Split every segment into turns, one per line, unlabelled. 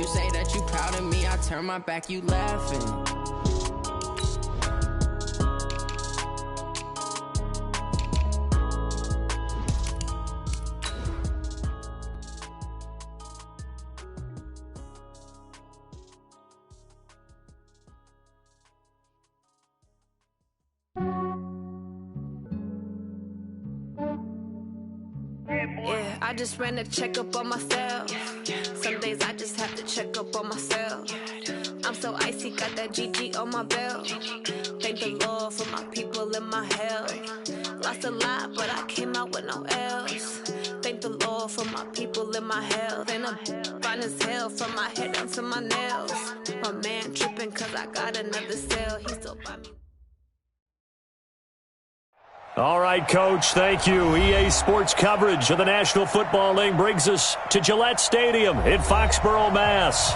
You say that you proud of me, I turn my back, you laughing.
Yeah, I just ran a checkup on myself. Some days I just have to check up on myself. I'm so icy, got that GG on my belt. Thank the Lord for my people and my health. Lost a lot, but I came out with no else. Thank the Lord for my people and my health. And I'm fine as hell from my head down to my nails. My man tripping cause I got another cell. He still by me.
All right, Coach, thank you. EA Sports coverage of the National Football League brings us to Gillette Stadium in Foxborough, Mass.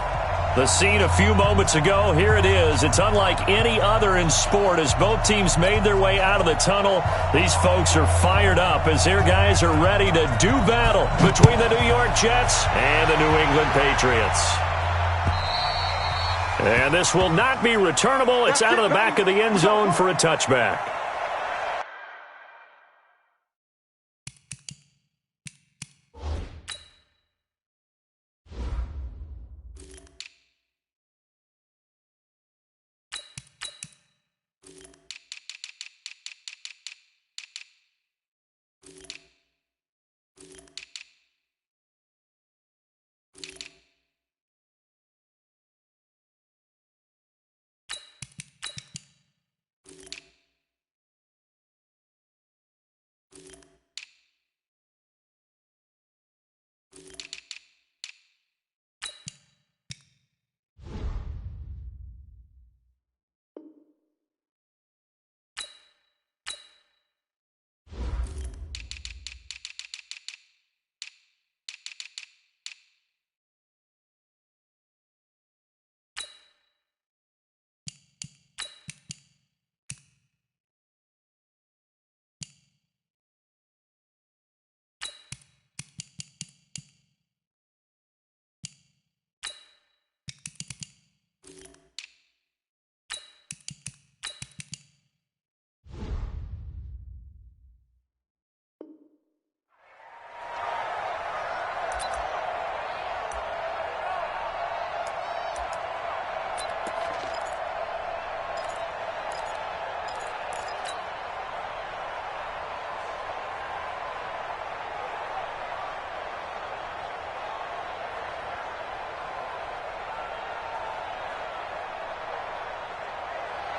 The scene a few moments ago, here it is. It's unlike any other in sport as both teams made their way out of the tunnel. These folks are fired up as their guys are ready to do battle between the New York Jets and the New England Patriots. And this will not be returnable. It's out of the back of the end zone for a touchback.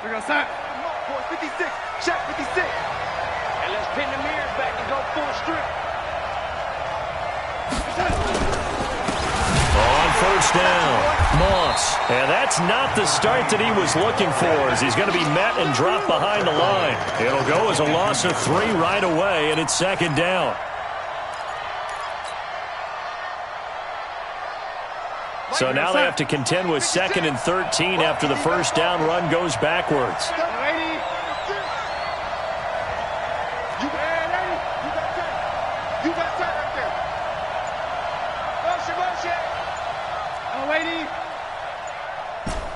We're going to sign. 56. Check 56. And let's pin the mirrors back and go full strip.
On first down, Moss. And that's not the start that he was looking for as he's going to be met and dropped behind the line. It'll go as a loss of 3 right away, and it's second down. So now they have to contend with 2nd and 13 after the first down run goes backwards.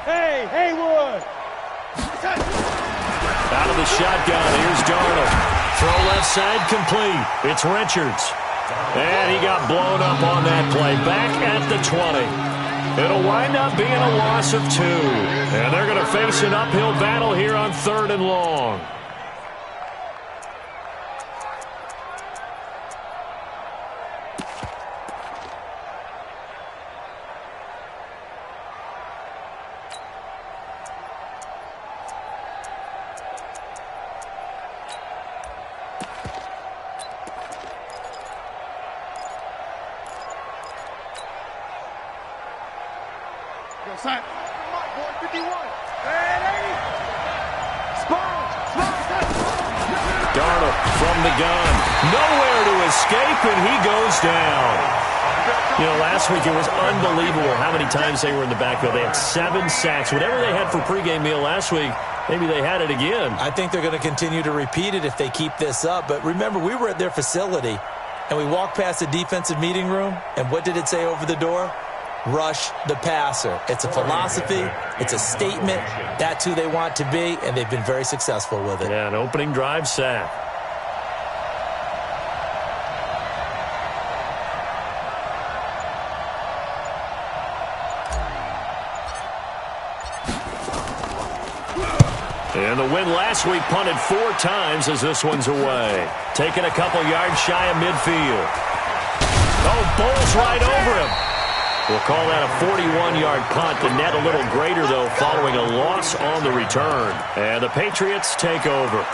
Hey, Haywood!
Out of the shotgun, here's Darnold. Throw left side complete. It's Richards. And he got blown up on that play. Back at the 20. It'll wind up being a loss of 2. And they're going to face an uphill battle here on 3rd and long.
Sign. Boy, 51.
Darnold from the gun. Nowhere to escape, and he goes down. You know, last week it was unbelievable how many times they were in the backfield. They had 7 sacks. Whatever they had for pregame meal last week, maybe they had it again.
I think they're going to continue to repeat it if they keep this up. But remember, we were at their facility, and we walked past the defensive meeting room, and what did it say over the door? rush the passer. It's a philosophy. It's a statement. That's who they want to be, and they've been very successful with it.
Yeah, an opening drive sack. And the win last week punted 4 times as this one's away. Taking a couple yards shy of midfield. Oh, bowls right over him. We'll call that a 41-yard punt. The net a little greater, though, following a loss on the return. And the Patriots take over.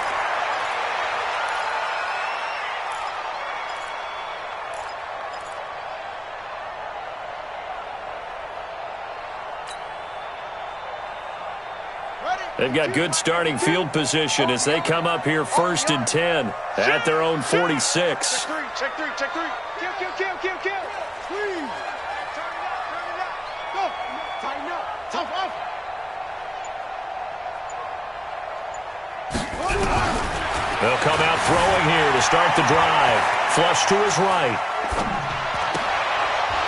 They've got good starting field position as they come up here 1st and 10 at their own 46.
Check three. Kill. Squeeze. Turn it up. Go. Tighten up. Tough up.
They'll come out throwing here to start the drive. Flush to his right.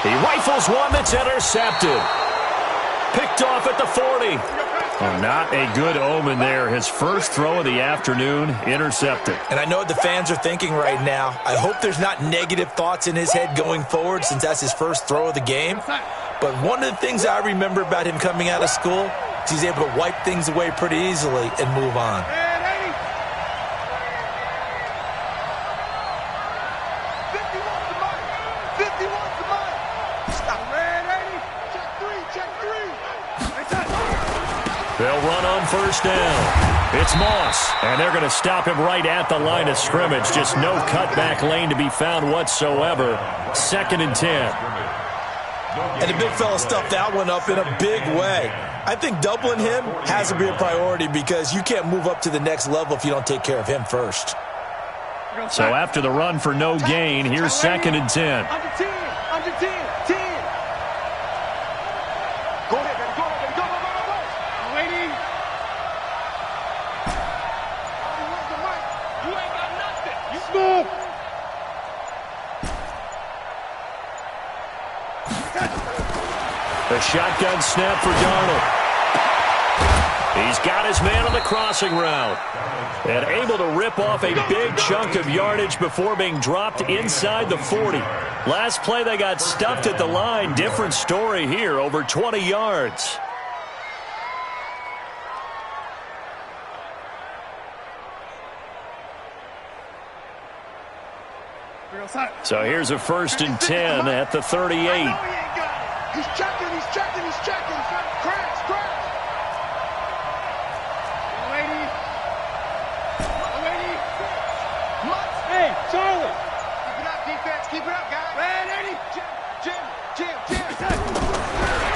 He rifles one that's intercepted. Picked off at the 40. Oh, not a good omen there. His first throw of the afternoon, intercepted.
And I know what the fans are thinking right now. I hope there's not negative thoughts in his head going forward since that's his first throw of the game. But one of the things I remember about him coming out of school is he's able to wipe things away pretty easily and move on.
50 wants the money. Stop. Check three.
They'll run on 1st down. It's Moss, and they're going to stop him right at the line of scrimmage. Just no cutback lane to be found whatsoever. 2nd and 10.
And the big fella stuffed that one up in a big way. I think doubling him has to be a priority because you can't move up to the next level if you don't take care of him first.
So after the run for no gain, here's 2nd and 10.
Under 10. 10. Go ahead, baby. Go. I'm waiting. Where's the mic? You ain't got nothing. You smooth.
A shotgun snap for Darnold. He's got his man on the crossing route. And able to rip off a big chunk of yardage before being dropped inside the 40. Last play they got stuffed at the line. Different story here, over 20 yards. So here's a 1st and 10 at the 38.
He's checking. Crash. Lady. Hey, Charlie. Keep it up, defense. Keep it up, guys. Man, Eddie. Jim.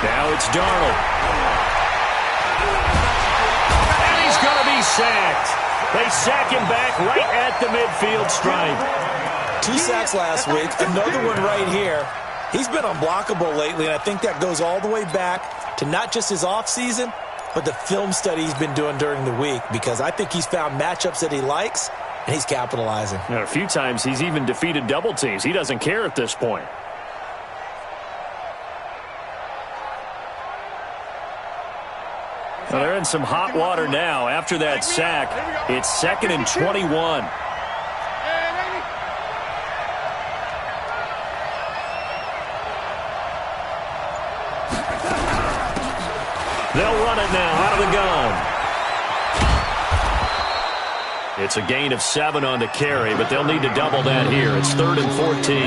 Now it's Darnold. And he's going to be sacked. They sack him back right at the midfield stripe.
2 sacks last week, another one right here. He's been unblockable lately, and I think that goes all the way back to not just his offseason, but the film study he's been doing during the week, because I think he's found matchups that he likes, and he's capitalizing.
And a few times he's even defeated double teams. He doesn't care at this point. Well, they're in some hot water now. After that sack, it's 2nd and 21. They'll run it now out of the gun. It's a gain of 7 on the carry, but they'll need to double that here. It's 3rd and 14.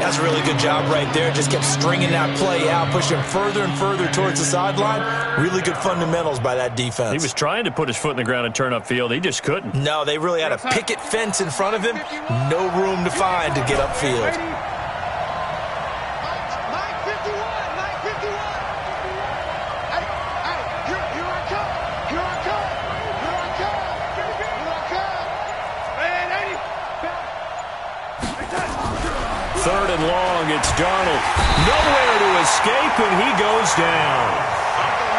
That's a really good job right there. Just kept stringing that play out, pushing further and further towards the sideline. Really good fundamentals by that defense.
He was trying to put his foot in the ground and turn upfield. He just couldn't.
No, they really had a picket fence in front of him. No room to find to get upfield.
Third and long, it's Darnold. Nowhere to escape, and he goes down.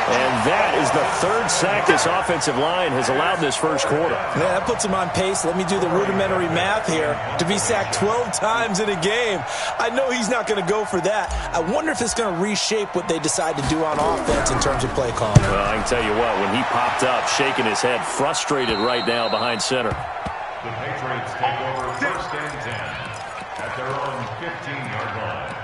And that is the third sack this offensive line has allowed this first quarter.
Yeah, that puts him on pace. Let me do the rudimentary math here. To be sacked 12 times in a game, I know he's not going to go for that. I wonder if it's going to reshape what they decide to do on offense in terms of play calling.
Well, I can tell you what, when he popped up, shaking his head, frustrated right now behind center.
The Patriots take over 1st and 10 at their own 15-yard line.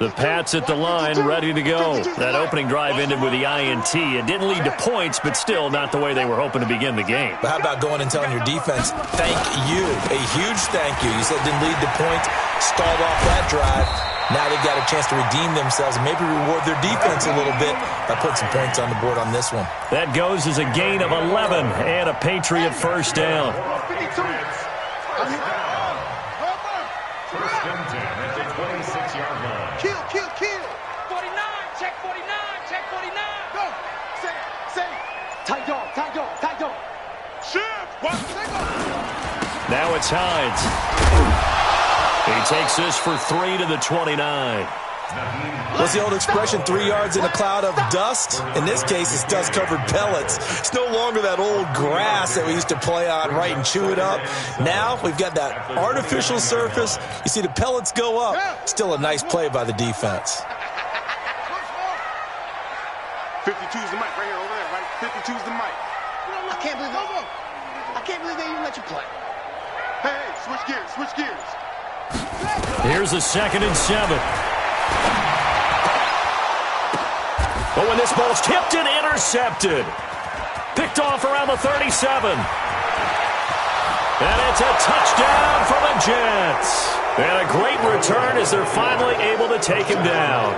The Pats at the line, ready to go. That opening drive ended with the INT. It didn't lead to points, but still not the way they were hoping to begin the game.
But how about going and telling your defense, thank you, a huge thank you. You said it didn't lead to points, stalled off that drive. Now they've got a chance to redeem themselves and maybe reward their defense a little bit by putting some points on the board on this one.
That goes as a gain of 11 and a Patriot first down.
First and 10 at the 26-yard line.
Kill. 49, check 49, check 49. Go. Say. Tight dog. Shift. One, take off.
Now it's Hines. He takes this for 3 to the 29.
What's the old expression, 3 yards in a cloud of dust? In this case, it's dust-covered pellets. It's no longer that old grass that we used to play on, right, and chew it up. Now we've got that artificial surface. You see the pellets go up. Still a nice play by the defense.
52's the mic right here, over there, right? 52's the mic. I can't believe they even let you play. Hey, switch gears.
Here's a 2nd and 7. Oh, and this ball's tipped and intercepted. Picked off around the 37. And it's a touchdown for the Jets. And a great return as they're finally able to take him down.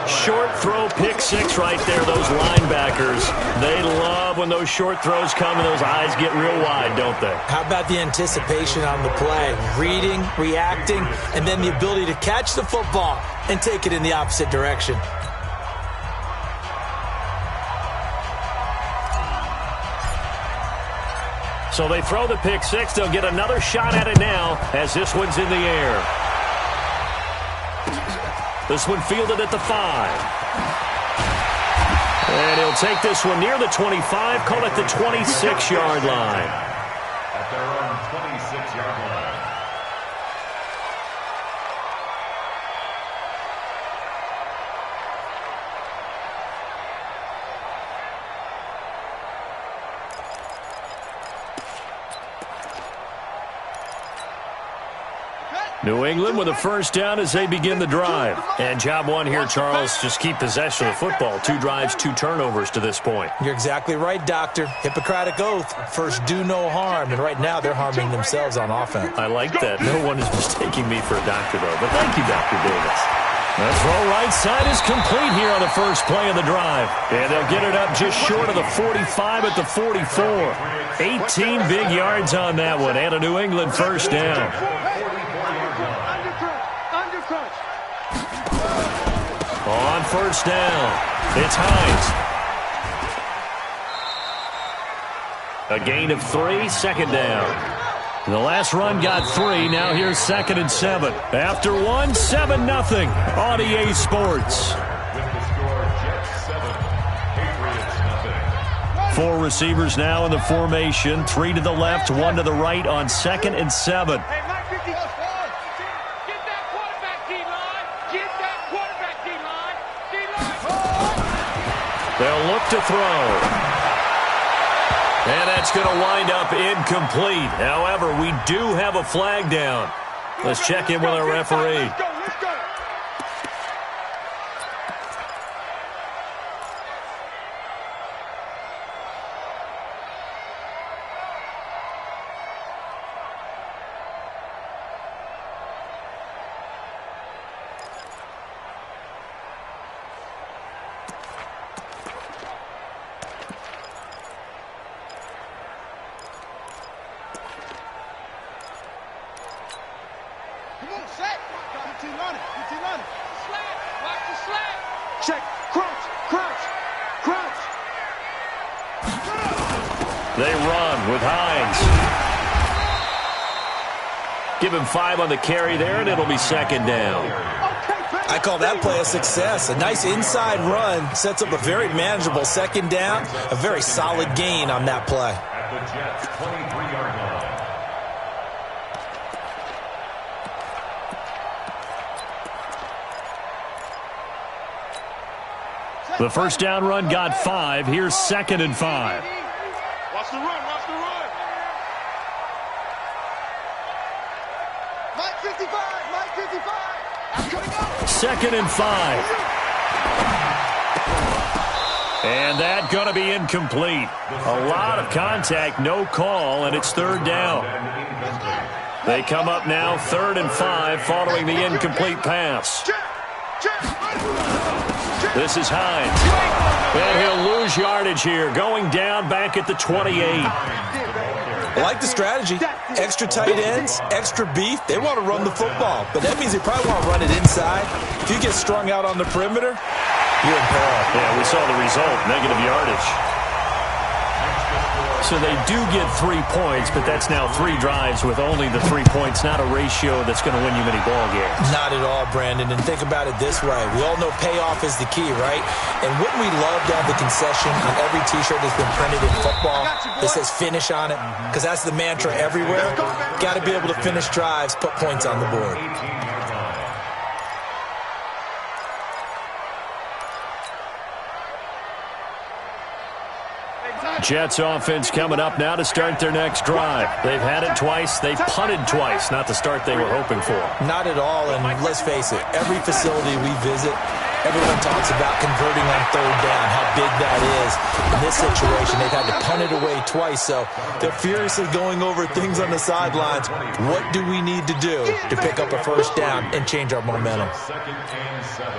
Short throw, pick 6 right there. Those linebackers, they love when those short throws come and those eyes get real wide, don't they?
How about the anticipation on the play? Reading, reacting, and then the ability to catch the football and take it in the opposite direction.
So they throw the pick 6. They'll get another shot at it now as this one's in the air. This one fielded at the 5. And he'll take this one near the 25, call it the 26-yard line.
At their own 26-yard line.
New England with a first down as they begin the drive. And job one here, Charles, just keep possession of the football. 2 drives, 2 turnovers to this point.
You're exactly right, Doctor. Hippocratic oath. First, do no harm. And right now, they're harming themselves on offense.
I like that. No one is mistaking me for a doctor, though. But thank you, Dr. Davis. The throw right side is complete here on the first play of the drive. And they'll get it up just short of the 45 at the 44. 18 big yards on that one. And a New England first down. On first down, it's Hines. A gain of 3, 2nd down. The last run got 3. Now here's 2nd and 7. After 1, 7-0 on EA Sports.
With the score, Jets 7, Patriots 0.
4 receivers now in the formation. 3 to the left, 1 to the right on 2nd and 7. They'll look to throw. And that's going to wind up incomplete. However, we do have a flag down. Let's check in with our referee. They run with Hines. Give him 5 on the carry there, and it'll be second down.
I call that play a success. A nice inside run sets up a very manageable second down. A very solid gain on that play.
At the Jets' 23-yard line.
The first down run got 5. Here's second and 5.
Watch the run, watch the run. Mike 55, Mike 55. I'm coming up.
Second and 5. And that going to be incomplete. A lot of contact, no call, and it's third down. They come up now, 3rd and 5, following the incomplete pass. This is Hines. And he'll lose yardage here, going down back at the 28.
I like the strategy. Extra tight ends, extra beef. They want to run the football, but that means they probably want to run it inside. If you get strung out on the perimeter, you're in peril.
Yeah, we saw the result, negative yardage. So they do get 3 points, but that's now 3 drives with only the 3 points, not a ratio that's going to win you many ball games.
Not at all, Brandon. And think about it this way. We all know payoff is the key, right? And wouldn't we love to have the concession on every T-shirt that's been printed in football that says finish on it? Because that's the mantra everywhere. Got to be able to finish drives, put points on the board.
Jets offense coming up now to start their next drive. They've had it twice. They've punted twice. Not the start they were hoping for.
Not at all, and let's face it, every facility we visit, everyone talks about converting on third down, how big that is. In this situation, they've had to punt it away twice, so they're furiously going over things on the sidelines. What do we need to do to pick up a first down and change our momentum?
2nd and 7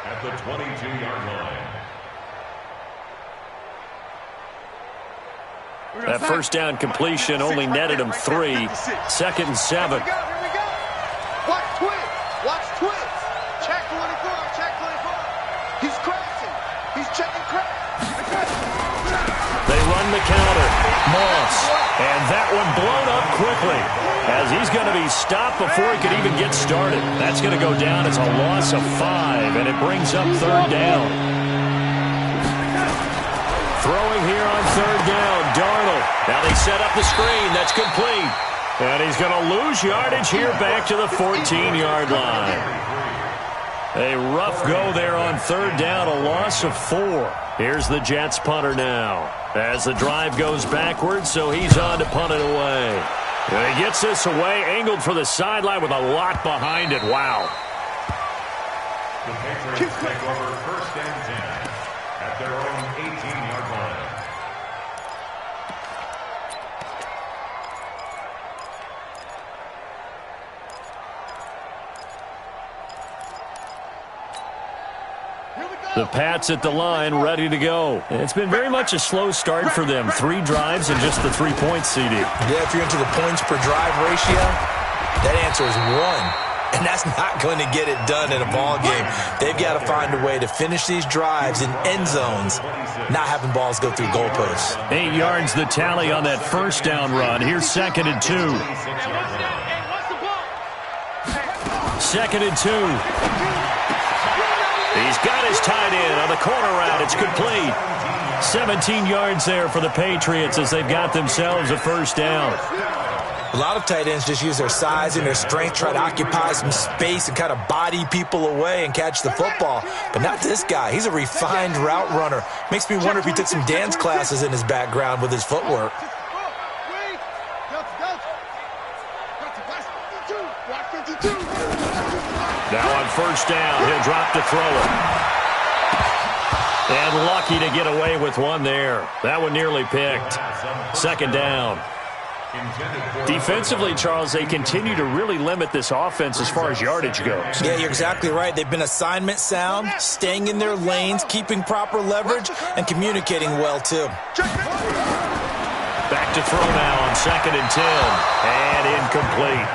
at the 22-yard line.
That first down completion only netted him 3. 2nd and 7.
Here we go. Watch twins. Watch twins. Check 24. Check 24. He's crashing. He's checking crash.
They run the counter. Moss. And that one blown up quickly as he's going to be stopped before he could even get started. That's going to go down as a loss of 5, and it brings up third down. Throwing here on third down, Darnold. Now they set up the screen. That's complete. And he's going to lose yardage here back to the 14-yard line. A rough go there on third down, a loss of 4. Here's the Jets punter now as the drive goes backwards, so he's on to punt it away. And he gets this away, angled for the sideline with a lot behind it. Wow.
The Patriots take over 1st and 10 at their own 18-yard line.
The Pats at the line, ready to go. It's been very much a slow start for them. 3 drives and just the 3 points, CD.
Yeah, if you're into the points per drive ratio, that answer is 1. And that's not going to get it done in a ball game. They've got to find a way to finish these drives in end zones, not having balls go through goalposts.
8 yards the tally on that first down run. Here's 2nd and 2. 2nd and 2. He's got his tight end on the corner route. It's complete. 17 yards there for the Patriots as they've got themselves a first down.
A lot of tight ends just use their size and their strength, try to occupy some space and kind of body people away and catch the football. But not this guy. He's a refined route runner. Makes me wonder if he took some dance classes in his background with his footwork.
Now on first down, he'll drop to throw it. And lucky to get away with one there. That one nearly picked. 2nd down. Defensively, Charles, they continue to really limit this offense as far as yardage goes.
Yeah, you're exactly right. They've been assignment sound, staying in their lanes, keeping proper leverage, and communicating well, too.
Back to throw now on 2nd and 10. And incomplete.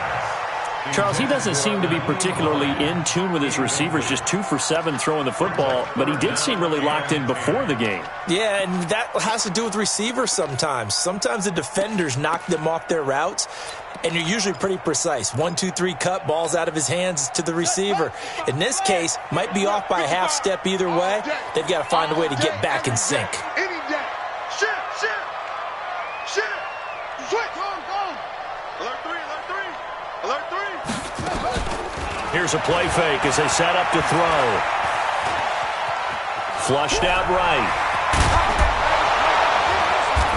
Charles, he doesn't seem to be particularly in tune with his receivers, just 2 for 7 throwing the football, but he did seem really locked in before the game.
Yeah, and that has to do with receivers sometimes. Sometimes the defenders knock them off their routes, and you're usually pretty precise. 1, 2, 3 cut, balls out of his hands to the receiver. In this case, might be off by a half step either way. They've got to find a way to get back in sync.
Any day. Shift. Switch. Go. Alert 3. Alert 3.
Here's a play fake as they set up to throw. Flushed out right.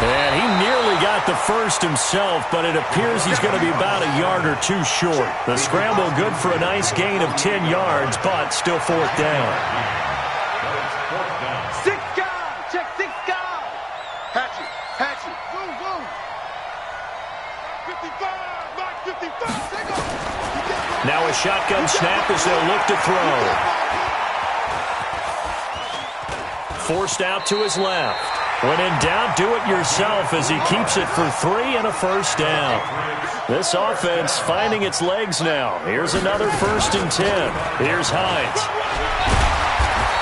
And he nearly got the first himself, but it appears he's going to be about a yard or two short. The scramble good for a nice gain of 10 yards, but still 4th down.
6 guys. Check 6 guys. Hatchet. Boom. 55. Mark 55. Take off.
Now a shotgun snap as they'll look to throw. Forced out to his left. When in doubt, do it yourself as he keeps it for 3 and a first down. This offense finding its legs now. Here's another 1st and 10. Here's Hines.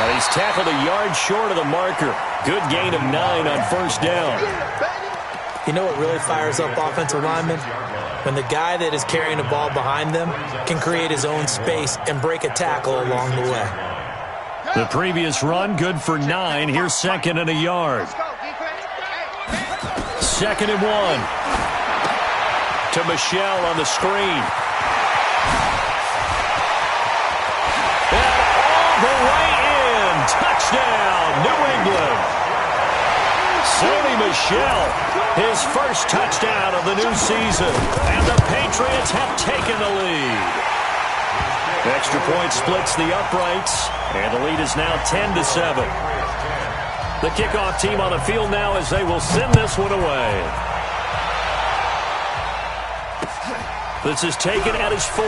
And he's tackled a yard short of the marker. Good gain of 9 on 1st down.
You know what really fires up offensive linemen? When the guy that is carrying the ball behind them can create his own space and break a tackle along the way.
The previous run, good for 9. Here's 2nd and a yard. 2nd and 1. To Michelle on the screen. And all the way in. Touchdown, New England. Sony Michel, his first touchdown of the new season. And the Patriots have taken the lead. Extra point splits the uprights, and the lead is now 10-7. The kickoff team on the field now as they will send this one away. This is taken at his 4.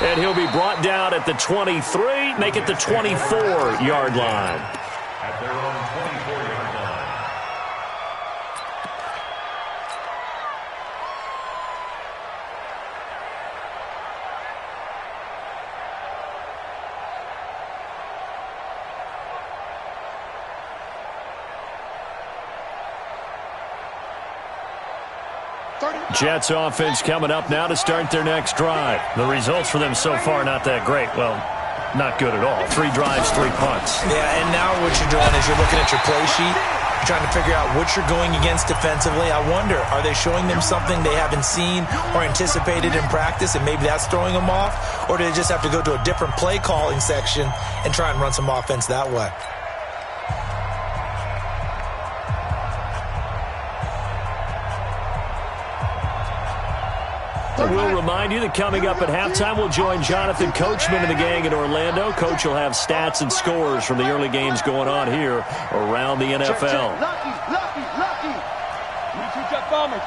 And he'll be brought down at the 23, make it the 24-yard line.
At their own 24-yard line.
Jets offense coming up now to start their next drive. The results for them so far not that great. Well, not good at all. 3 drives, 3 punts.
Yeah, and now what you're doing is you're looking at your play sheet. You're trying to figure out what you're going against defensively. I wonder, are they showing them something they haven't seen or anticipated in practice, and maybe that's throwing them off? Or do they just have to go to a different play calling section and try and run some offense that way?
We'll remind you that coming up at halftime, we'll join Jonathan Coachman and the gang in Orlando. Coach will have stats and scores from the early games going on here around the NFL.
Lucky. 22 jet bombers.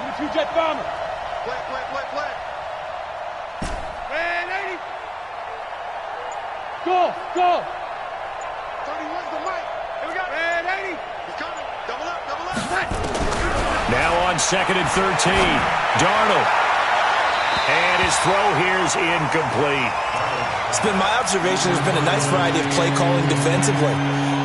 Play. Man, 80. Go. 31's the mic. Here we go. Man, 80. He's coming. Double up.
Now on 2nd and 13, Darnold. And his throw here is incomplete.
It's been my observation there's been a nice variety of play calling defensively.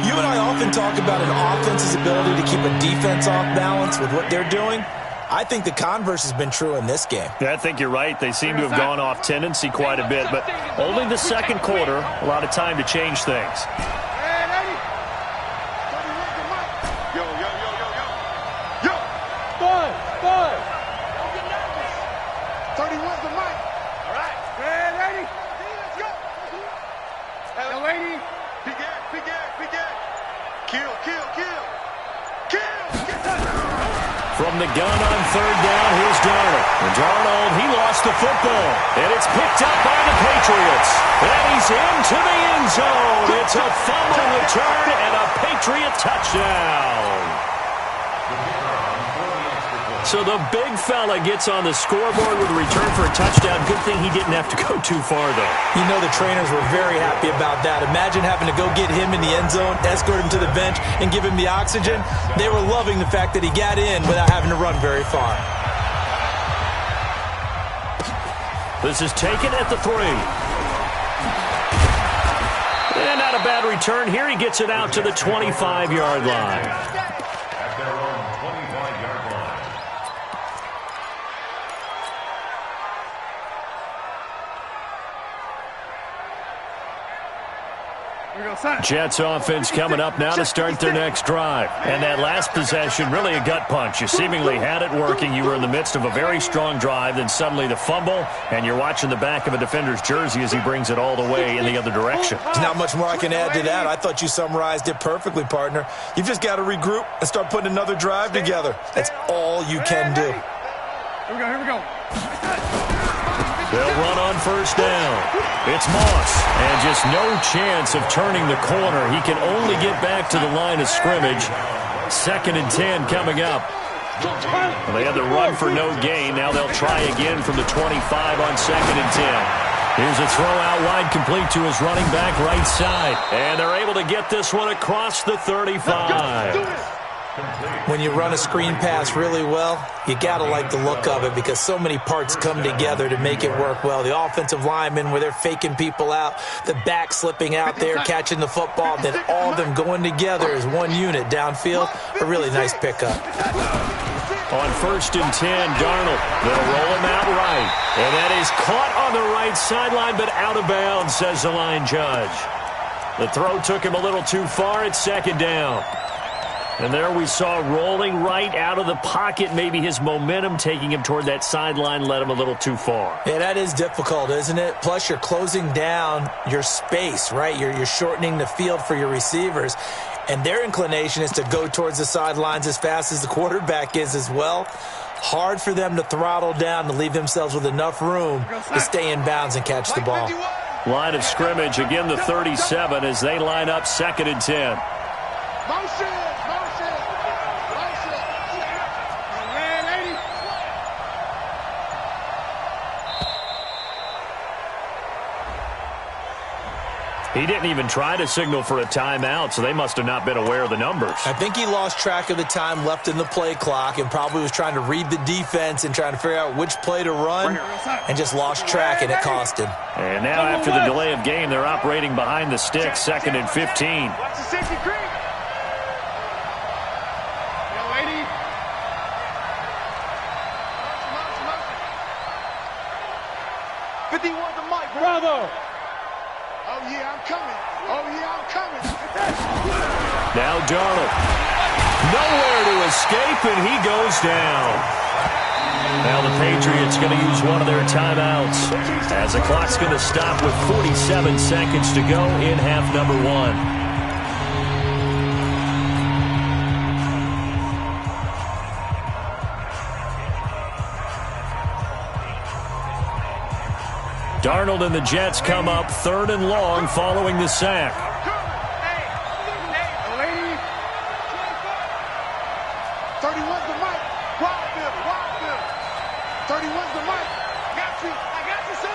You and I often talk about an offense's ability to keep a defense off balance with what they're doing. I think the converse has been true in this game.
Yeah, I think you're right. They seem to have gone off tendency quite a bit, but only the second quarter, a lot of time to change things.
Man, 80. 31's the mic. Yo. Five. 31's the mic. All right. Man, 80. Let's go. Hello, 80. Big gas. Kill.
From the gun on 3rd down, here's Darnold. And Darnold, he lost the football. And it's picked up by the Patriots. And he's into the end zone. It's a fumble return and a Patriot touchdown. So the big fella gets on the scoreboard with a return for a touchdown. Good thing he didn't have to go too far, though.
You know the trainers were very happy about that. Imagine having to go get him in the end zone, escort him to the bench, and give him the oxygen. They were loving the fact that he got in without having to run very far.
This is taken at the 3. And not a bad return here. He gets it out to the 25-yard line.
At their own 25-yard line.
Jets offense coming up now to start their next drive. And that last possession, really a gut punch. You seemingly had it working. You were in the midst of a very strong drive. Then suddenly the fumble, and you're watching the back of a defender's jersey as he brings it all the way in the other direction.
There's not much more I can add to that. I thought you summarized it perfectly, partner. You've just got to regroup and start putting another drive together. That's all you can do.
Here we go.
They'll run on first down. It's Moss, and just no chance of turning the corner. He can only get back to the line of scrimmage. 2nd and 10 coming up. Well, they had the run for no gain. Now they'll try again from the 25 on 2nd and 10. Here's a throw out wide, complete to his running back right side. And they're able to get this one across the 35.
When you run a screen pass really well, you got to like the look of it because so many parts come together to make it work well. The offensive linemen, where they're faking people out, the back slipping out there, catching the football, then all of them going together as one unit downfield. A really nice pickup.
On 1st and 10, Darnold. They'll roll him out right. And that is caught on the right sideline, but out of bounds, says the line judge. The throw took him a little too far. It's 2nd down. And there we saw rolling right out of the pocket. Maybe his momentum taking him toward that sideline led him a little too far.
Yeah, that is difficult, isn't it? Plus, you're closing down your space, right? You're shortening the field for your receivers. And their inclination is to go towards the sidelines as fast as the quarterback is as well. Hard for them to throttle down to leave themselves with enough room to stay in bounds and catch the ball.
Line of scrimmage, again the 37 as they line up 2nd and 10.
Motion.
He didn't even try to signal for a timeout, so they must have not been aware of the numbers.
I think he lost track of the time left in the play clock and probably was trying to read the defense and trying to figure out which play to run and just lost track, and it cost him.
And now after the delay of game, they're operating behind the stick, 2nd and 15.
Watch the safety creek. Yo, lady. Motion. 51 the mic, brother. Oh, yeah, I'm coming.
Now Darnold. Nowhere to escape, and he goes down. Now the Patriots going to use one of their timeouts as the clock's going to stop with 47 seconds to go in half number 1. Darnold and the Jets come up 3rd and long following the sack.
Hey, 31's the mic. Wild Bill. 31's the mic. I got you, son.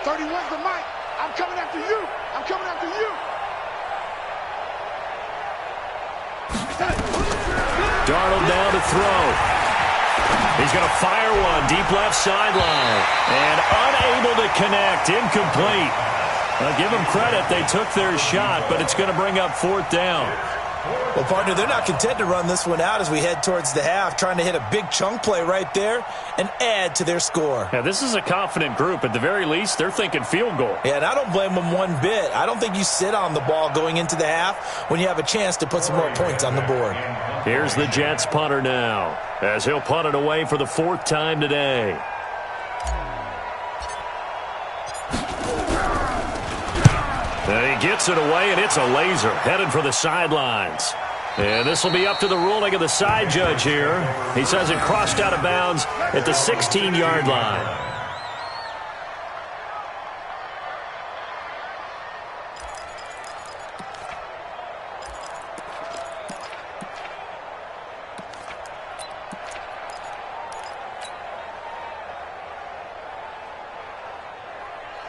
31's the mic. I'm coming after you.
Darnold down to throw. He's going to fire one deep left sideline. And unable to connect. Incomplete. Give them credit. They took their shot, but it's going to bring up 4th down.
Well, partner, they're not content to run this one out as we head towards the half, trying to hit a big chunk play right there and add to their score.
Yeah, this is a confident group. At the very least, they're thinking field goal.
Yeah, and I don't blame them one bit. I don't think you sit on the ball going into the half when you have a chance to put some more points on the board.
Here's the Jets punter now, as he'll punt it away for the 4th time today. And he gets it away, and it's a laser headed for the sidelines. And this will be up to the ruling of the side judge here. He says it crossed out of bounds at the 16-yard line.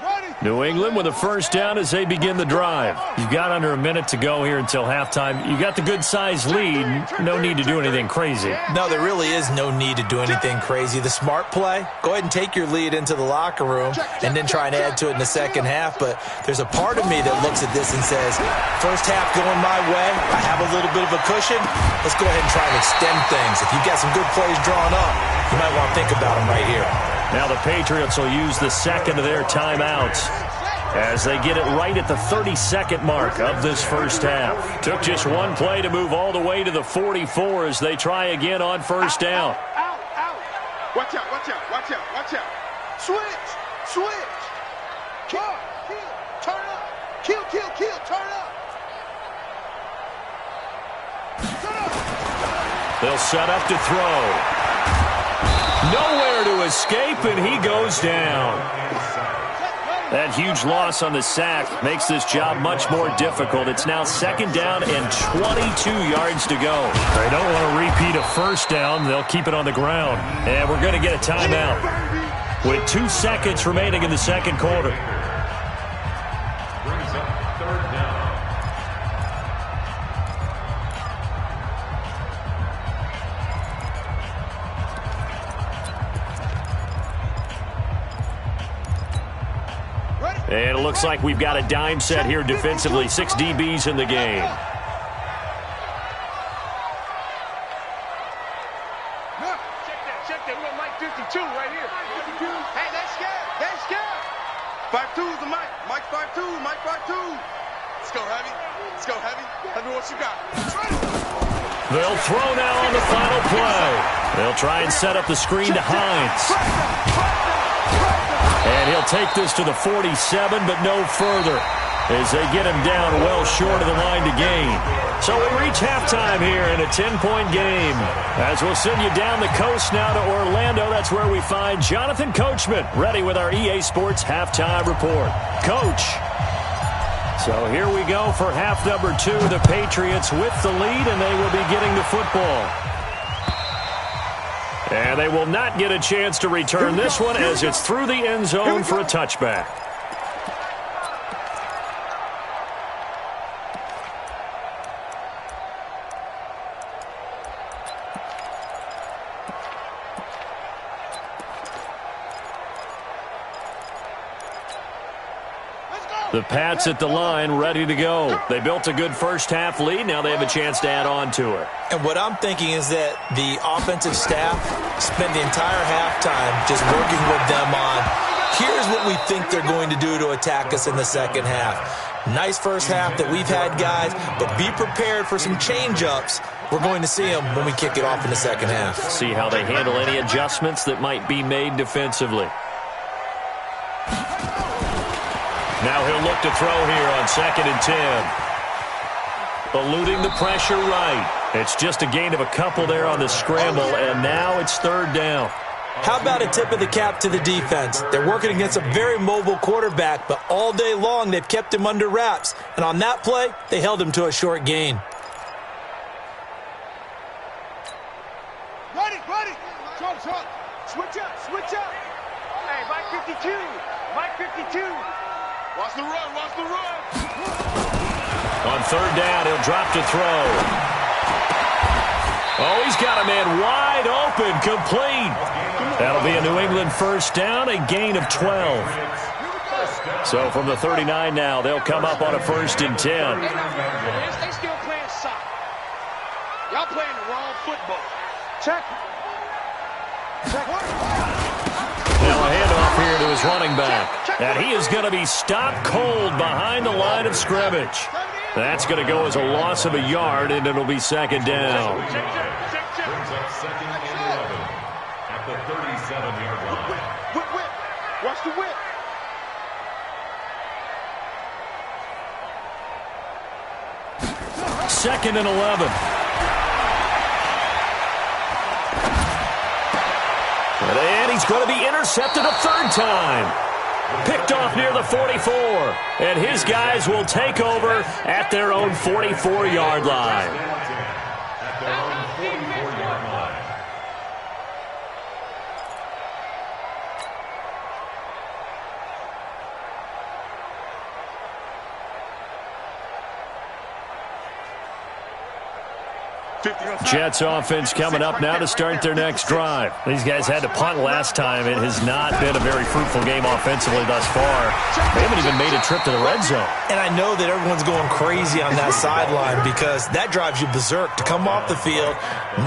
Ready.
New England with a first down as they begin the drive. You've got under a minute to go here until halftime. You got the good-sized lead. No need to do anything crazy.
No, there really is no need to do anything crazy. The smart play, go ahead and take your lead into the locker room and then try and add to it in the second half. But there's a part of me that looks at this and says, first half going my way, I have a little bit of a cushion. Let's go ahead and try and extend things. If you've got some good plays drawn up, you might want to think about them right here.
Now the Patriots will use the second of their timeouts as they get it right at the 30-second mark of this first half. Took just one play to move all the way to the 44 as they try again on first down.
Out. Watch out. Watch out. Switch. Kill. Turn up. Kill. Turn up.
They'll set up to throw. Nowhere to escape, and he goes down. That huge loss on the sack makes this job much more difficult. It's now second down and 22 yards to go. They don't want to repeat a first down. They'll keep it on the ground. And we're going to get a timeout with 2 seconds remaining in the second quarter.
Brings up third down.
And it looks like we've got a dime set here defensively. 6 DBs in the game.
Check that. We got Mike 52 right here. Hey, that's scared. 5'2's the Mike. Mike 5'2. Let's go, Heavy. Let me what you got.
They'll throw now on the final play. They'll try and set up the screen to Hines. And he'll take this to the 47, but no further as they get him down well short of the line to gain. So we reach halftime here in a 10-point game. As we'll send you down the coast now to Orlando, that's where we find Jonathan Coachman ready with our EA Sports halftime report. Coach. So here we go for half number 2. The Patriots with the lead, and they will be getting the football. And they will not get a chance to return this one as it's through the end zone for a touchback. The Pats at the line, ready to go. They built a good first-half lead. Now they have a chance to add on to it.
And what I'm thinking is that the offensive staff spent the entire halftime just working with them on, here's what we think they're going to do to attack us in the second half. Nice first half that we've had, guys, but be prepared for some change-ups. We're going to see them when we kick it off in the second half.
See how they handle any adjustments that might be made defensively. Now he'll look to throw here on 2nd and 10. Eluding the pressure right. It's just a gain of a couple there on the scramble, and now it's 3rd down.
How about a tip of the cap to the defense? They're working against a very mobile quarterback, but all day long they've kept him under wraps. And on that play, they held him to a short gain.
Ready. Talk. Switch up. Hey, Mike 52. Watch the run.
On 3rd down, he'll drop to throw. Oh, he's got a man wide open, complete. That'll be a New England first down, a gain of 12. So from the 39 now, they'll come up on a 1st and 10.
They still playing soccer. Y'all playing the wrong football. Check.
Now a handoff here to his running back. And he is going to be stopped cold behind the line of scrimmage. That's going to go as a loss of a yard, and it'll be 2nd down.
Brings up 2nd and 11 at the 37-yard line.
Whip. Watch the whip.
Second and 11. And he's going to be intercepted a 3rd time. Picked off near the 44. And his guys will take over at their own 44-yard line.
At their own 44-yard line.
Jets offense coming up now to start their next drive. These guys had to punt last time. It has not been a very fruitful game offensively thus far. They haven't even made a trip to the red zone.
And I know that everyone's going crazy on that sideline because that drives you berserk to come off the field,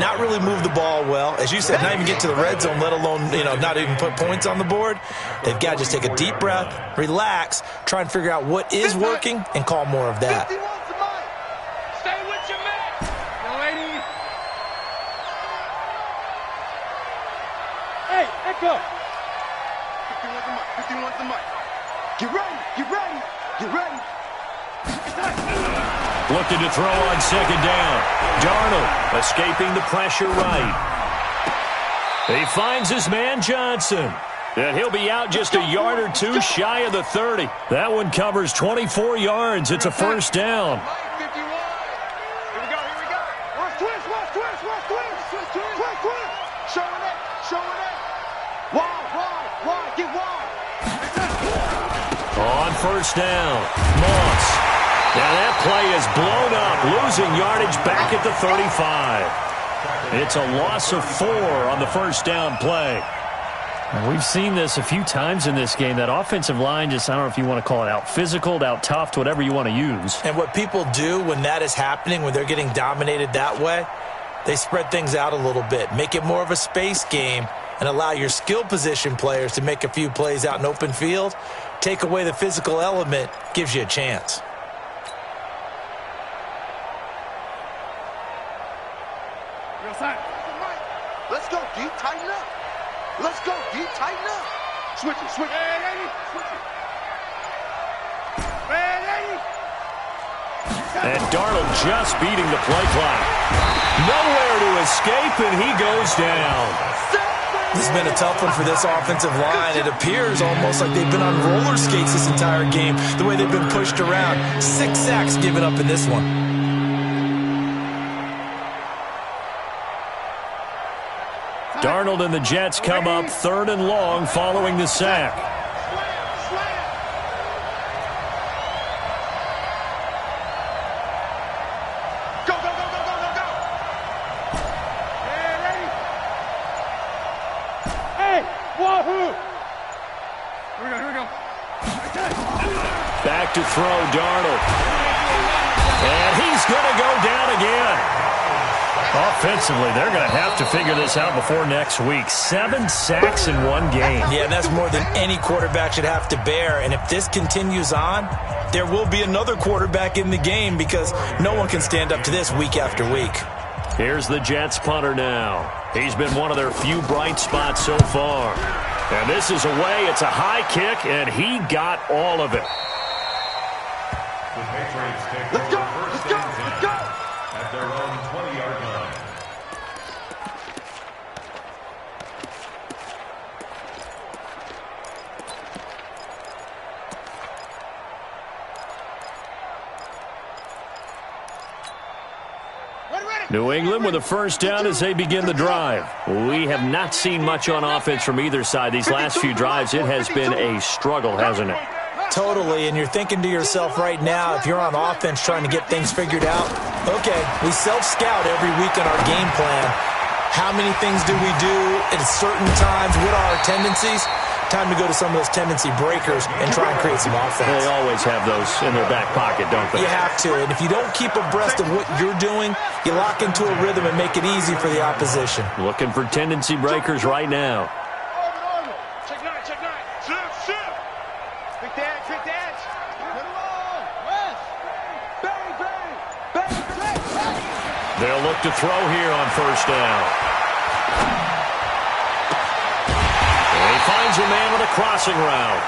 not really move the ball well. As you said, not even get to the red zone, let alone, not even put points on the board. They've got to just take a deep breath, relax, try and figure out what is working, and call more of that.
Stay with your man. Yo, lady. Hey, echo. 51's the mic. 51's the mic. Get ready. Get ready. Get ready.
Looking to throw on second down. Darnold escaping the pressure right. He finds his man Johnson. And he'll be out just a yard or two shy of the 30. That one covers 24 yards. It's a first down.
51. Here we go. Here we go. Watch twist. Watch twist. Watch twist. Twist. Twist. Twist. Show it in. Show it in. Wide. Wide. Wide. Get wide.
On first down, Moss. Now that play is blown up, losing yardage back at the 35. It's a loss of 4 on the first down play. And we've seen this a few times in this game. That offensive line just, I don't know if you want to call it out physical, out tough, whatever you want to use.
And what people do when that is happening, when they're getting dominated that way, they spread things out a little bit, make it more of a space game, and allow your skill position players to make a few plays out in open field. Take away the physical element, gives you a chance.
Let's go, D. Tighten up. Let's go, D. Tighten up. Switch it, switch it. Hey, lady. Switch it. Hey, lady.
And Darnold just beating the play clock. Nowhere to escape, and he goes down.
This has been a tough one for this offensive line. It appears almost like they've been on roller skates this entire game, the way they've been pushed around. 6 sacks given up in this one.
Darnold and the Jets come up 3rd and long following the sack.
Go, go, go, go, go, go, go. Hey, ready. Hey, wahoo. Here we go, here we go.
Back to throw, Darnold. And he's going to go down again. Offensively, they're going to have to figure this out before next week. 7 sacks in one game.
Yeah, and that's more than any quarterback should have to bear. And if this continues on, there will be another quarterback in the game because no one can stand up to this week after week.
Here's the Jets punter now. He's been one of their few bright spots so far. And this is away. It's a high kick, and he got all of it.
The Patriots take
Let's go,
over
let's
first
go,
and 10
let's go.
at their own 20-yard line.
New England with a first down as they begin the drive. We have not seen much on offense from either side these last few drives. It has been a struggle, hasn't it?
Totally, and you're thinking to yourself right now, if you're on offense trying to get things figured out, okay, we self-scout every week on our game plan. How many things do we do at certain times? What are our tendencies? Time to go to some of those tendency breakers and try and create some offense.
They always have those in their back pocket, don't they?
You have to, and if you don't keep abreast of what you're doing, you lock into a rhythm and make it easy for the opposition.
Looking for tendency breakers right now.
Check 9, check 9. Shift, shift. Big dance, big dance. Put it on. West. Bang, bang. Bang, bang, bang.
They'll look to throw here on first down. And he finds a man on a crossing route.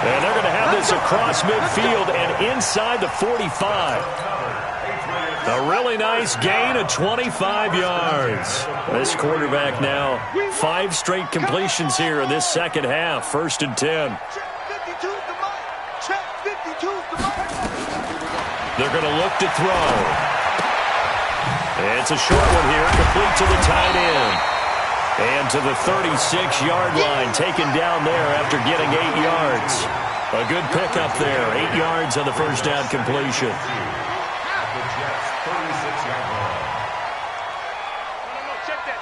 And they're going to have this across midfield and inside the 45. A really nice gain of 25 yards. This quarterback now 5 straight completions here in this second half. 1st and 10.
Check 52's the mic. Check 52's the mic.
They're going to look to throw. It's a short one here, complete to the tight end. And to the 36-yard line, taken down there after getting 8 yards. A good pickup there, 8 yards on the first down completion.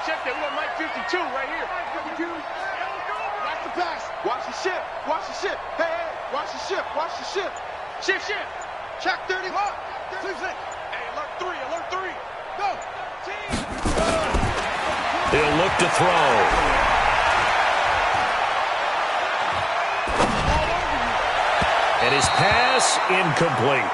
Check that. We got Mike 52 right here. Watch the pass. Watch the ship. Watch the ship. Hey, hey. Watch the ship. Watch the ship. Shift. Check 31. Hey, alert 3. Alert 3. Go. Team.
He'll look to throw. And his pass incomplete.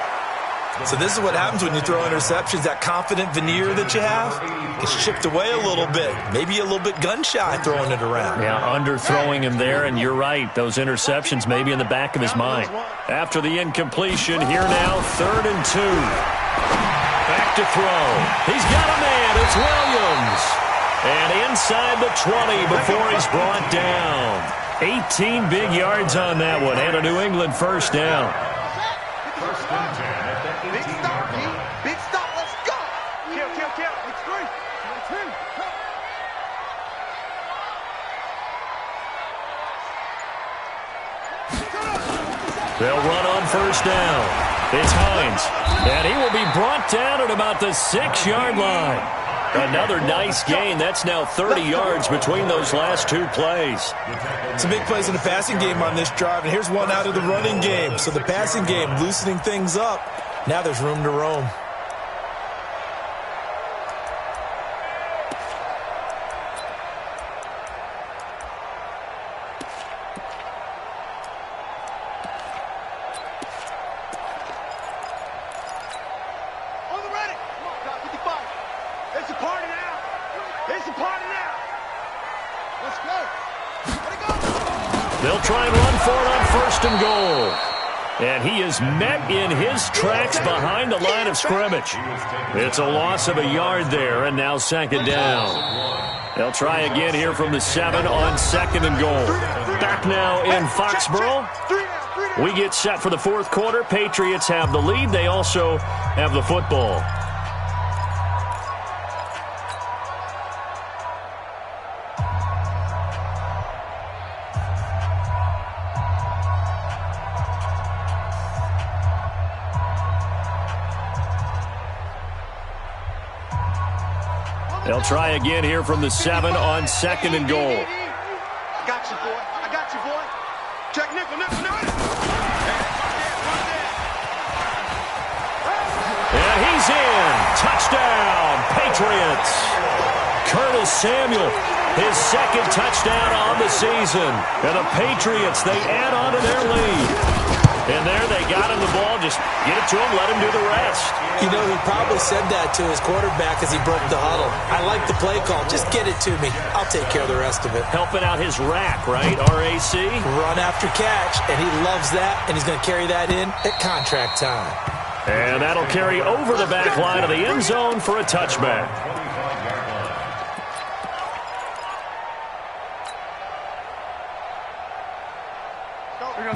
So this is what happens when you throw interceptions. That confident veneer that you have gets chipped away a little bit. Maybe a little bit gun-shy throwing it around.
Yeah, underthrowing him there, and you're right. Those interceptions may be in the back of his mind. After the incompletion, here now, 3rd and 2. Back to throw. He's got a man. It's Williams. And inside the 20 before he's brought down. 18 big yards on that one, and a New England first down.
First and 10 at the 18-yard line.
Big stop. Let's go. Kill. It's 3. 2.
They'll run on first down. It's Hines, and he will be brought down at about the 6-yard line. Another nice gain. That's now 30 yards between those last 2 plays.
Some big plays in the passing game on this drive, and here's one out of the running game. So the passing game loosening things up. Now there's room to roam.
On the ready. Come on, God, 55. It's a party now. It's a party now. Let's go. Let it go.
They'll try and run for it on 1st and goal. And he is met in his tracks behind the line of scrimmage. It's a loss of a yard there, and now 2nd down. They'll try again here from the 7 on 2nd and goal. Back now in Foxborough. We get set for the 4th quarter. Patriots have the lead. They also have the football. They'll try again here from the 7 on 2nd and goal.
I got you, boy. I got you, boy. Check nickel.
And he's in. Touchdown, Patriots. Curtis Samuel, his 2nd touchdown on the season. And the Patriots, they add on to their lead. And there they got him the ball. Just get it to him, let him do the rest.
You know, he probably said that to his quarterback as he broke the huddle. I like the play call. Just get it to me. I'll take care of the rest of it.
Helping out his rack, right? RAC?
Run after catch, and he loves that, and he's going to carry that in at contract time.
And that'll carry over the back line of the end zone for a touchback.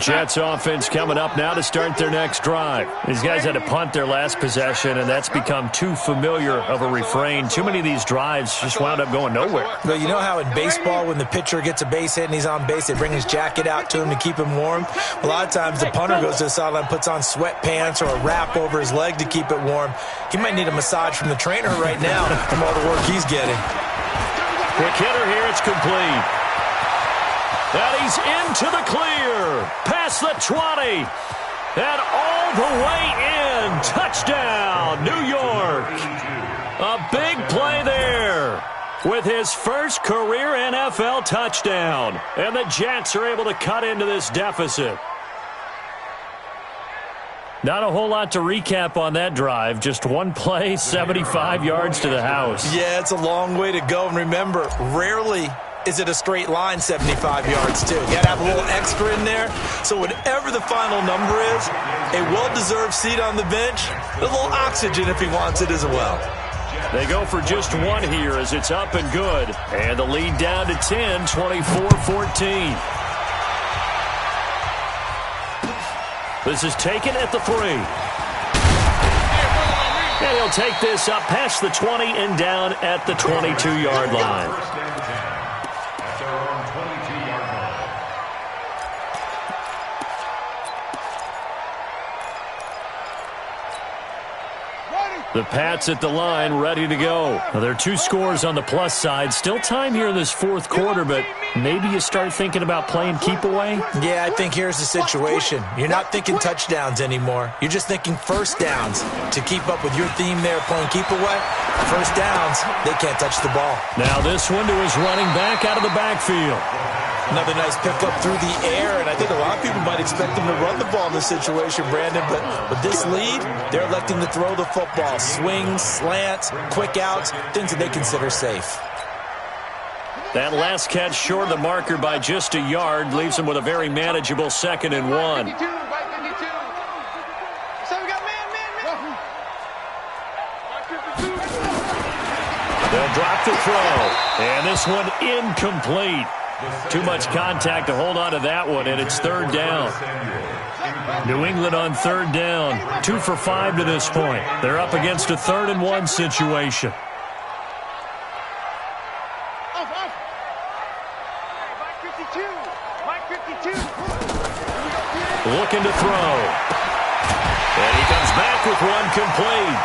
Jets offense coming up now to start their next drive. These guys had to punt their last possession, and that's become too familiar of a refrain. Too many of these drives just wound up going nowhere.
Well, you know how in baseball when the pitcher gets a base hit and he's on base, they bring his jacket out to him to keep him warm? A lot of times the punter goes to the sideline, puts on sweatpants or a wrap over his leg to keep it warm. He might need a massage from the trainer right now from all the work he's getting.
Quick hitter here, it's complete. And he's into the clear, past the 20, and all the way in. Touchdown, New York. A big play there with his first career NFL touchdown. And the Jets are able to cut into this deficit. Not a whole lot to recap on that drive. Just one play, 75 yards to the house.
Yeah, it's a long way to go. And remember, rarely is it a straight line 75 yards, too. You got to have a little extra in there. So whatever the final number is, a well-deserved seat on the bench, a little oxygen if he wants it as well.
They go for just one here as it's up and good. And the lead down to 10, 24-14. This is taken at the 3. And he'll take this up past the 20 and down at the 22-yard line. The Pats at the line, ready to go. Now, there are 2 scores on the plus side. Still time here in this fourth quarter, but maybe you start thinking about playing keep away?
Yeah, I think here's the situation. You're not thinking touchdowns anymore. You're just thinking first downs. To keep up with your theme there, playing keep away, first downs, they can't touch the ball.
Now this one to his running back out of the backfield.
Another nice pickup through the air, and I think a lot of people might expect them to run the ball in this situation, Brandon, but with this lead, they're electing to throw the football. Swings, slants, quick outs, things that they consider safe.
That last catch short of the marker by just a yard leaves him with a very manageable 2nd and 1. They'll drop the throw, and this one incomplete. Too much contact to hold on to that one, and it's 3rd down. New England on 3rd down, 2 for 5 to this point. They're up against a 3rd and 1 situation. Looking to throw. And he comes back with one complete.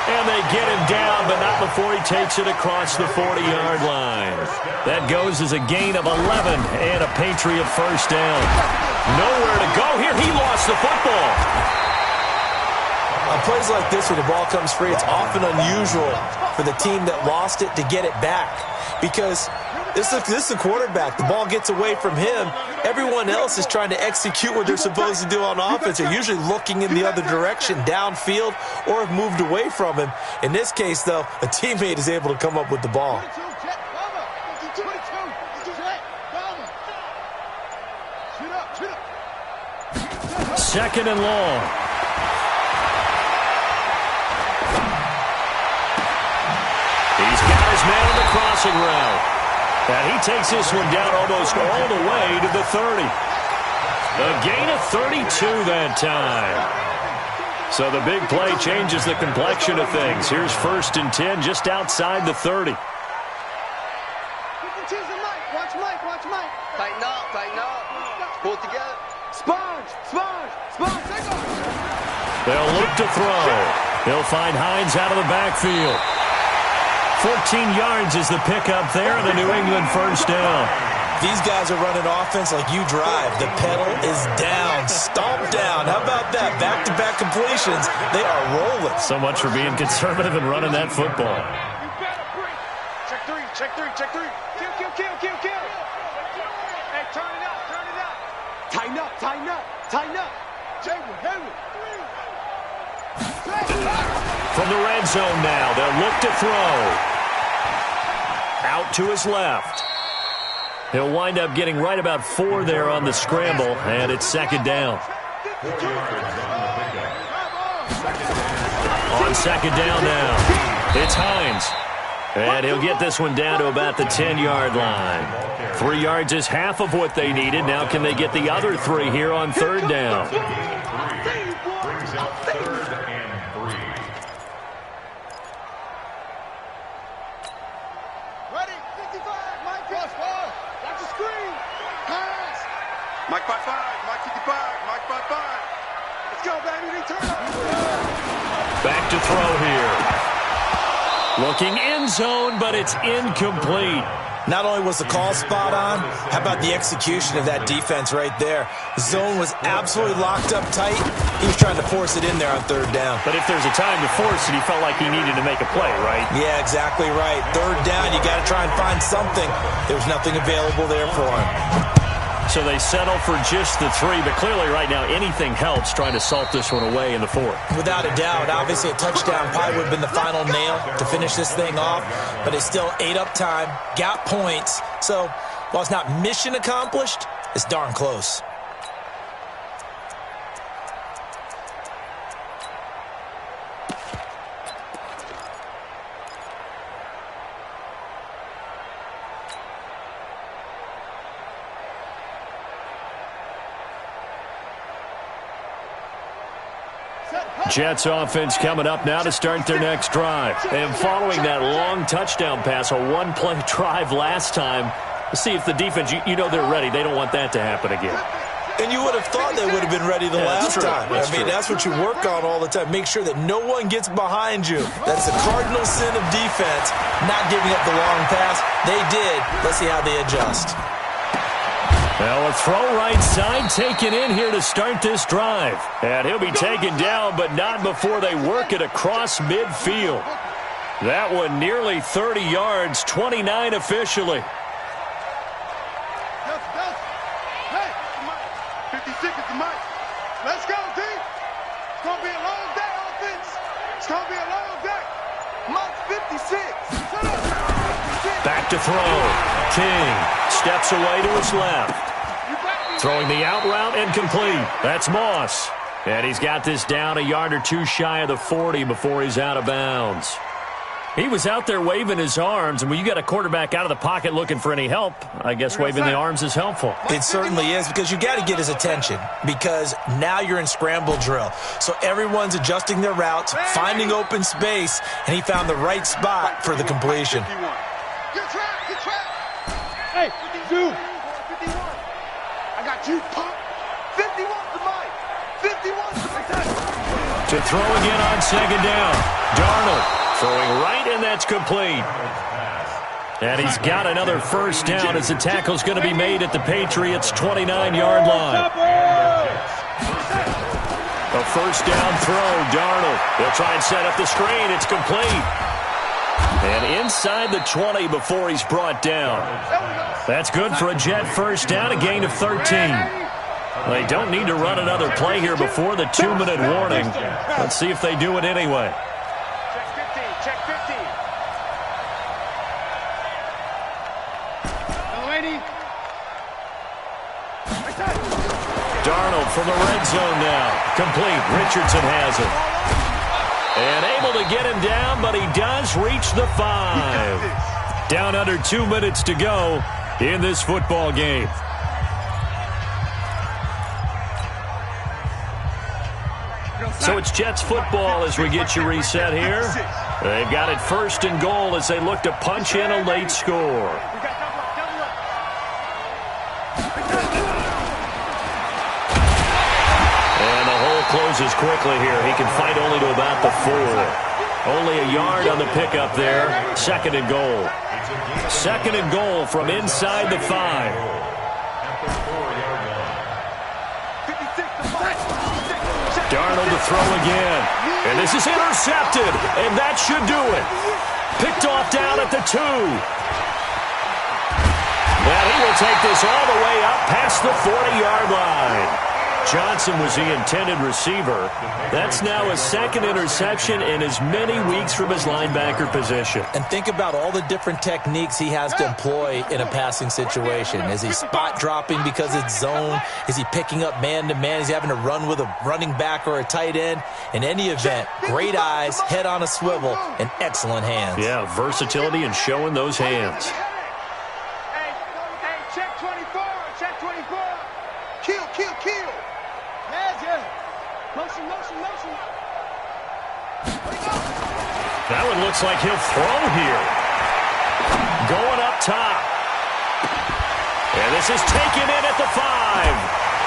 And they get him down, but not before he takes it across the 40-yard line. That goes as a gain of 11 and a Patriot first down. Nowhere to go here. He lost the football.
On plays like this where the ball comes free, it's often unusual for the team that lost it to get it back. Because this is the quarterback. The ball gets away from him. Everyone else is trying to execute what they're supposed to do on offense. They're usually looking in the other direction, downfield, or have moved away from him. In this case, though, a teammate is able to come up with the ball.
Second and long. He's got his man on the crossing route. And he takes this one down almost all the way to the 30. A gain of 32 that time. So the big play changes the complexion of things. Here's 1st and 10 just outside the 30.
Watch Mike. Tighten up. Pull it together. Sponge.
They'll look to throw. He'll find Hines out of the backfield. 14 yards is the pickup there, and a New England first down.
These guys are running offense like you drive. The pedal is down, stomped down. How about that? Back-to-back completions. They are rolling.
So much for being conservative and running that football.
Check three. Kill. Hey, turn it out. Tighten up.
From the red zone now, they'll look to throw. Out to his left. He'll wind up getting right about 4 there on the scramble, and it's 2nd down. On 2nd down now, it's Hines. And he'll get this one down to about the 10-yard line. 3 yards is half of what they needed. Now can they get the other 3 here on 3rd down?
Brings up 3rd and 3.
Ready, 55, Mike 55. That's a screen. Pass. Mike 55, Mike 55, Mike 55. Let's go, baby. Return up.
Back to throw here. Looking end zone, but it's incomplete.
Not only was the call spot on, how about the execution of that defense right there? The zone was absolutely locked up tight. He was trying to force it in there on 3rd down.
But if there's a time to force it, he felt like he needed to make a play, right?
Yeah, exactly right. 3rd down, you got to try and find something. There was nothing available there for him.
So they settle for just the 3, but clearly right now anything helps trying to salt this one away in the 4th.
Without a doubt, obviously a touchdown probably would have been the final nail to finish this thing off, but it's still ate up time, got points. So while it's not mission accomplished, it's darn close.
Jets offense coming up now to start their next drive. And following that long touchdown pass, a one-play drive last time, let's see if the defense, you know they're ready. They don't want that to happen again.
And you would have thought they would have been ready the last time.
That's true.
That's what you work on all the time. Make sure that no one gets behind you. That's the cardinal sin of defense, not giving up the long pass. They did. Let's see how they adjust.
Well, a throw right side taken in here to start this drive. And he'll be taken down, but not before they work it across midfield. That one nearly 30 yards, 29 officially.
Hey, 56 is the mic. Let's go, D. It's going to be a long day, offense. It's going to be a long day. Mike 56.
Back to throw. King steps away to his left. Throwing the out route and complete. That's Moss. And he's got this down a yard or two shy of the 40 before he's out of bounds. He was out there waving his arms, and when you got a quarterback out of the pocket looking for any help, I guess waving the arms is helpful.
It certainly is, because you got to get his attention, because now you're in scramble drill. So everyone's adjusting their routes, finding open space, and he found the right spot for the completion.
Good trap. Hey, 52. 51. I got you, pump. 51's the mic. 51's the mic.
To throw again on second down. Darnold throwing right, and that's complete. And he's got another first down as the tackle's going to be made at the Patriots' 29-yard line. A first down throw, Darnold. They'll try and set up the screen. It's complete. And inside the 20 before he's brought down. That's good for a Jet first down, a gain of 13. They don't need to run another play here before the 2-minute warning. Let's see if they do it anyway.
Check 15.
Darnold from the red zone now. Complete. Richardson has it. And able to get him down, but he does reach the 5. Down under 2 minutes to go in this football game. So it's Jets football as we get you reset here. They've got it first and goal as they look to punch in a late score. And the hole closes quickly here. He can fight only to about the 4. Only a yard on the pickup there. Second and goal. Second and goal from inside the 5. Darnold to throw again. And this is intercepted. And that should do it. Picked off down at the 2. And he will take this all the way up past the 40-yard line. Johnson was the intended receiver. That's now his second interception in as many weeks from his linebacker position.
And think about all the different techniques he has to employ in a passing situation. Is he spot dropping because it's zone? Is he picking up man-to-man? Is he having to run with a running back or a tight end? In any event, great eyes, head on a swivel, and excellent hands.
Yeah, versatility and showing those hands.
Hey, check 24. Check 24. Kill. Motion.
That one looks like he'll throw here. Going up top. And this is taken in at the 5.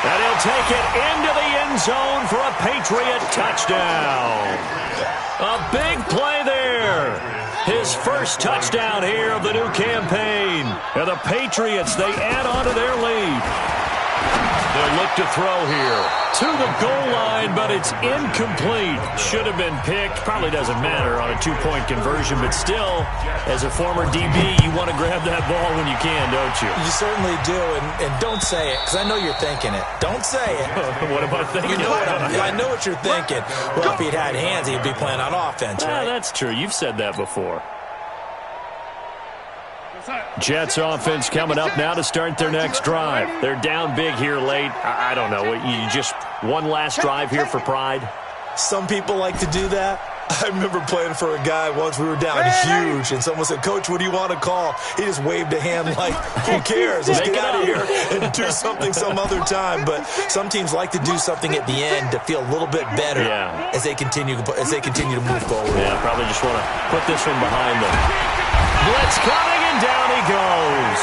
And he'll take it into the end zone for a Patriot touchdown. A big play there. His first touchdown here of the new campaign. And the Patriots, they add on to their lead. They'll look to throw here. To the goal line, but it's incomplete. Should have been picked. Probably doesn't matter on a 2-point conversion, but still, as a former DB, you want to grab that ball when you can, don't you?
You certainly do, and don't say it, because I know you're thinking it. Don't say it.
What am I thinking?
You know I know what you're thinking. Well, if he'd had hands, he'd be playing on offense, right?
That's true. You've said that before. Jets offense coming up now to start their next drive. They're down big here late. I don't know. You just one last drive here for pride?
Some people like to do that. I remember playing for a guy once. We were down huge, and someone said, "Coach, what do you want to call?" He just waved a hand like, "Who cares? Let's get out of here and do something some other time." But some teams like to do something at the end to feel a little bit better as they continue to move forward.
Yeah, probably just want to put this one behind them. Blitz coming, and down he goes.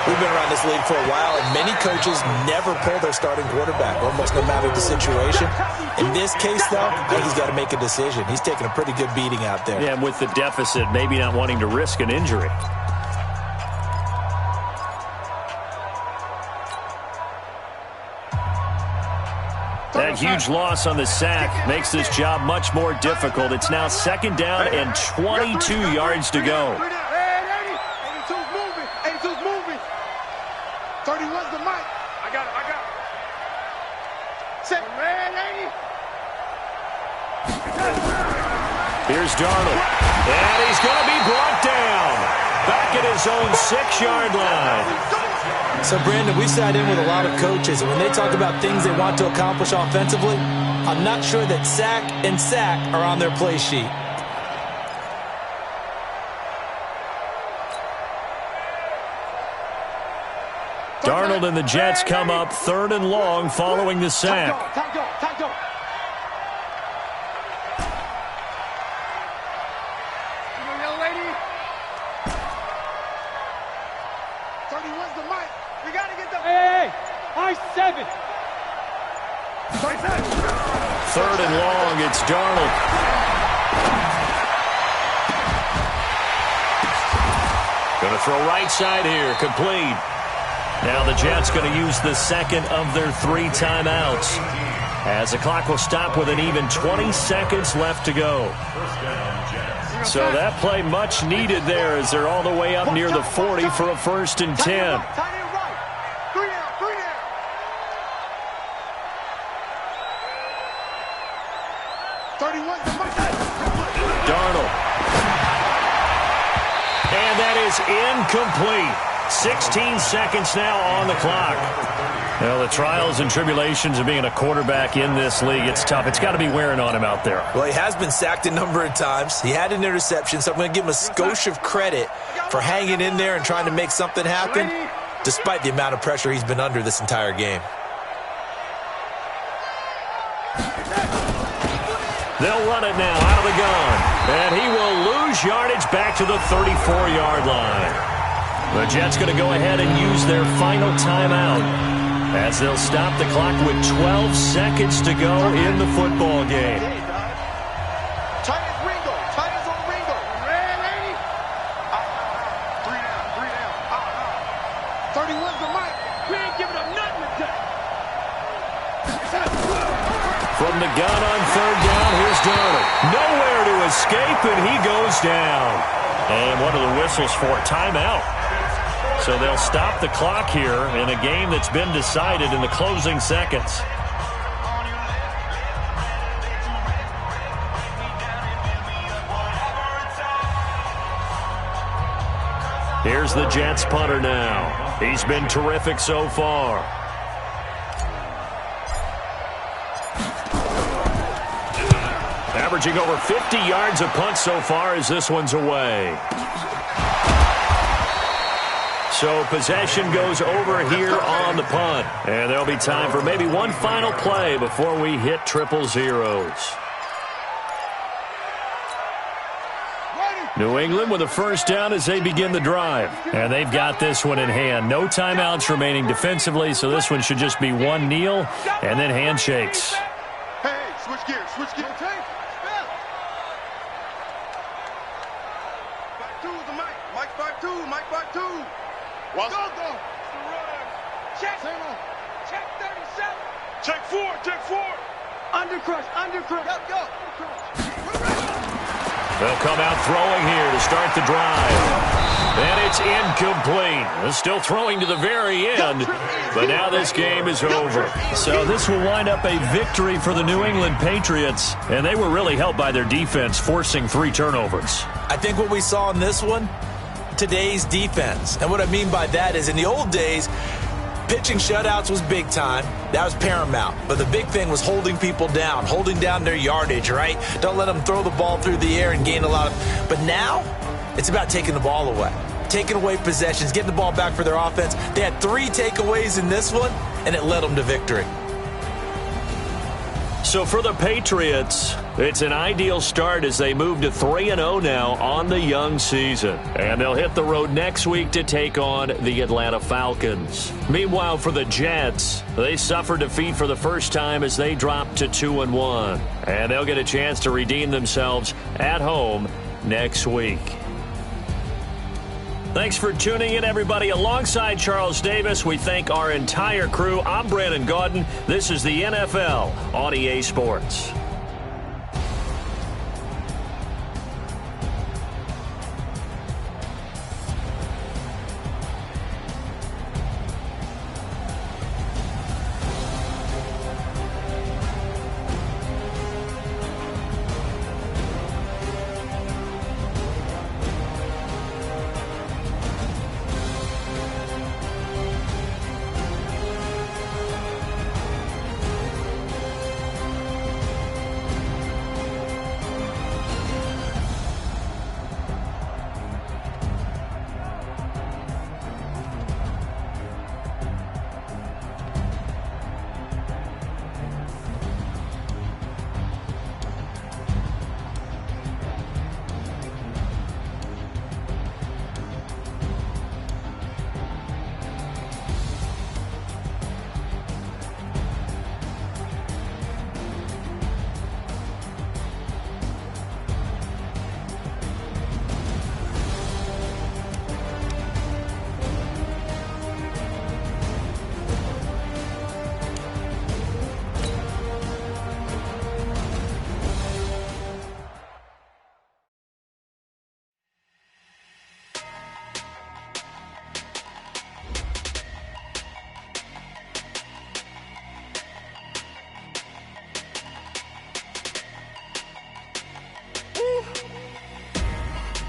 We've been around this league for a while, and many coaches never pull their starting quarterback, almost no matter the situation. In this case, though, I think he's got to make a decision. He's taking a pretty good beating out there.
Yeah, and with the deficit, maybe not wanting to risk an injury. That huge loss on the sack makes this job much more difficult. It's now 2nd down and 22 yards to go.
82's moving. 82's moving. 31's the mic. I got it. Set. Red 80.
Here's Darnold. And he's going to be brought down. Back at his own 6-yard line.
So, Brandon, we sat in with a lot of coaches, and when they talk about things they want to accomplish offensively, I'm not sure that sack and sack are on their play sheet.
Darnold and the Jets come up 3rd and long following the sack.
Time go. 31's the mic. We got to get the... Hey, I-7.
3rd and long, it's Darnold. Going to throw right side here, complete. Now the Jets going to use the 2nd of their 3 timeouts, as the clock will stop with an even 20 seconds left to go. So that play much needed there, as they're all the way up near the 40 for a 1st and 10. Darnold. And that is incomplete. 16 seconds now on the clock. Well, the trials and tribulations of being a quarterback in this league, it's tough. It's got to be wearing on him out there.
Well, he has been sacked a number of times. He had an interception, so I'm going to give him a skosh of credit for hanging in there and trying to make something happen, despite the amount of pressure he's been under this entire game.
They'll run it now out of the gun. And he will lose yardage back to the 34-yard line. The Jets going to go ahead and use their final timeout, as they'll stop the clock with 12 seconds to go in the football game.
Tight as Ringo. Tight as on Ringo. Red 80. 3 down. 31's the mic. We ain't giving up nothing today.
From the gun on 3rd down, here's Darnold. Nowhere to escape, and he goes down. And what are the whistles for? Timeout. So they'll stop the clock here in a game that's been decided in the closing seconds. Here's the Jets punter now. He's been terrific so far. Averaging over 50 yards a punt so far as this one's away. So possession goes over here on the punt. And there'll be time for maybe one final play before we hit 000. New England with a 1st down as they begin the drive. And they've got this one in hand. No timeouts remaining defensively, so this one should just be one kneel and then handshakes.
Hey, switch gears. 5-2 is the mic. Mike 5-2. Mike 5-2. Watch. Go. Check. Check 37. Check 4. Undercrush. Go.
They'll come out throwing here to start the drive. And it's incomplete. They're still throwing to the very end, but now this game is over. So this will wind up a victory for the New England Patriots, and they were really helped by their defense, forcing 3 turnovers.
I think what we saw in this one, today's defense. And what I mean by that is in the old days, pitching shutouts was big time. That was paramount. But the big thing was holding people down, holding down their yardage, right? Don't let them throw the ball through the air and gain a lot of... But now, it's about taking the ball away. Taking away possessions, getting the ball back for their offense. They had 3 takeaways in this one, and it led them to victory.
So for the Patriots, It's an ideal start as they move to 3-0 now on the young season. And they'll hit the road next week to take on the Atlanta Falcons. Meanwhile, for the Jets, they suffered defeat for the first time as they dropped to 2-1. And they'll get a chance to redeem themselves at home next week. Thanks for tuning in, everybody. Alongside Charles Davis, we thank our entire crew. I'm Brandon Gaudin. This is the NFL on EA Sports.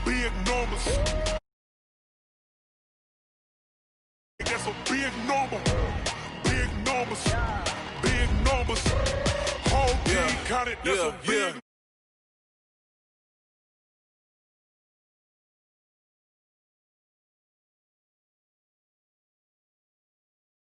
Big numbers. That's a big number. Big numbers. Big numbers. Whole team counted. That's a big